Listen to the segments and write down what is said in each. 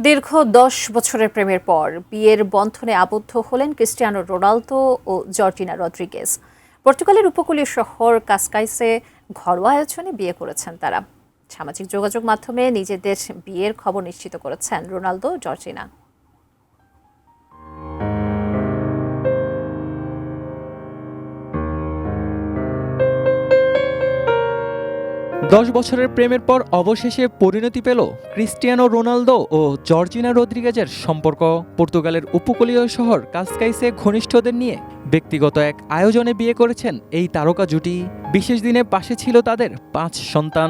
দীর্ঘ ১০ বছরের প্রেমের পর বিয়ের বন্ধনে আবদ্ধ হলেন ক্রিস্টিয়ানো রোনালদো ও জর্জিনা রদ্রিগেজ। পর্তুগালের উপকূলীয় শহর কাসকাইসে ঘরোয়া আয়োজনে বিয়ে করেছেন তারা। সামাজিক যোগাযোগ মাধ্যমে নিজেদের বিয়ের খবর নিশ্চিত করেছেন রোনালদো জর্জিনা। ১০ বছরের প্রেমের পর অবশেষে পরিণতি পেল ক্রিস্টিয়ানো রোনালদো ও জর্জিনা রদ্রিগেজের সম্পর্ক। পর্তুগালের উপকূলীয় শহর কাসকাইসে ঘনিষ্ঠদের নিয়ে ব্যক্তিগত এক আয়োজনে বিয়ে করেছেন এই তারকা জুটি। বিশেষ দিনে পাশে ছিল তাদের ৫ সন্তান।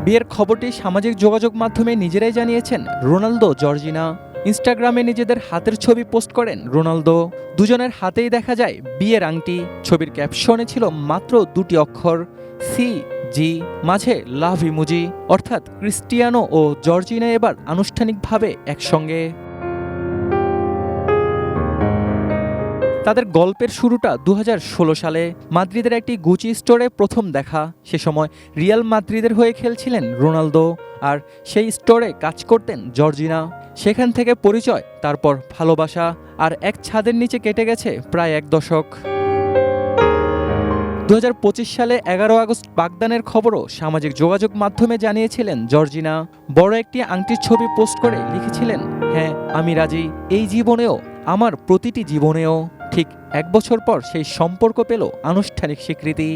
বিয়ের খবরটি সামাজিক যোগাযোগ মাধ্যমে নিজেরাই জানিয়েছেন রোনালদো জর্জিনা। ইনস্টাগ্রামে নিজেদের হাতের ছবি পোস্ট করেন রোনালদো। দুজনের হাতেই দেখা যায় বিয়ের আংটি। ছবির ক্যাপশনে ছিল মাত্র ২টি অক্ষর CG, মাঝে লাভ ইমোজি। অর্থাৎ ক্রিস্টিয়ানো ও জর্জিনা এবার আনুষ্ঠানিকভাবে একসঙ্গে। তাদের গল্পের শুরুটা ২০১৬ সালে মাদ্রিদের একটি গুচি স্টোরে প্রথম দেখা। সে সময় রিয়াল মাদ্রিদের হয়ে খেলছিলেন রোনালদো, আর সেই স্টোরে কাজ করতেন জর্জিনা। সেখান থেকে পরিচয়, তারপর ভালোবাসা, আর এক ছাদের নিচে কেটে গেছে প্রায় ১ দশক। ২০২৫ সালে ১১ আগস্ট বাগদানের খবরও সামাজিক যোগাযোগ মাধ্যমে জানিয়েছিলেন জর্জিনা। বড় একটি আংটির ছবি পোস্ট করে লিখেছিলেন, হ্যাঁ আমি রাজি, এই জীবনেও, আমার প্রতিটি জীবনেও। ঠিক ১ বছর পর সেই সম্পর্ক পেল আনুষ্ঠানিক স্বীকৃতি।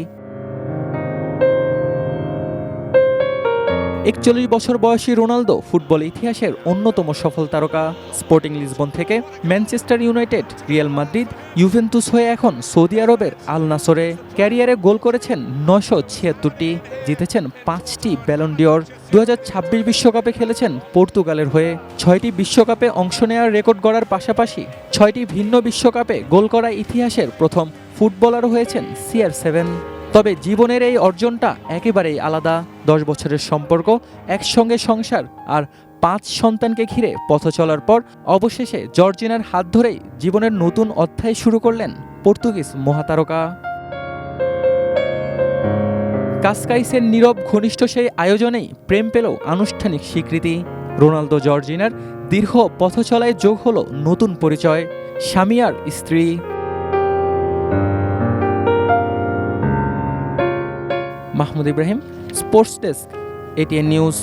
৪১ বছর বয়সী রোনালদো ফুটবল ইতিহাসের অন্যতম সফল তারকা। স্পোর্টিং লিসবন থেকে Manchester United, Real Madrid, Juventus হয়ে এখন সৌদি আরবের আল নাসরে। ক্যারিয়ারে গোল করেছেন ৯৭৬টি, জিতেছেন ৫টি ব্যালন ডিওর। ২০২৬ বিশ্বকাপে খেলেছেন পর্তুগালের হয়ে। ৬টি বিশ্বকাপে অংশ নেওয়ার রেকর্ড গড়ার পাশাপাশি ৬টি ভিন্ন বিশ্বকাপে গোল করা ইতিহাসের প্রথম ফুটবলারও হয়েছেন CR7। তবে জীবনের এই অর্জনটা একেবারেই আলাদা। ১০ বছরের সম্পর্ক, একসঙ্গে সংসার, আর ৫ সন্তানকে ঘিরে পথ চলার পর অবশেষে জর্জিনার হাত ধরেই জীবনের নতুন অধ্যায় শুরু করলেন পর্তুগিজ মহাতারকা। কাসকাইসের নীরব ঘনিষ্ঠ সেই আয়োজনেই প্রেম পেল আনুষ্ঠানিক স্বীকৃতি। রোনালদো জর্জিনার দীর্ঘ পথ চলায় যোগ হলো নতুন পরিচয়, স্বামী আর স্ত্রী। Mahmud Ibrahim, sports desk, ATN news.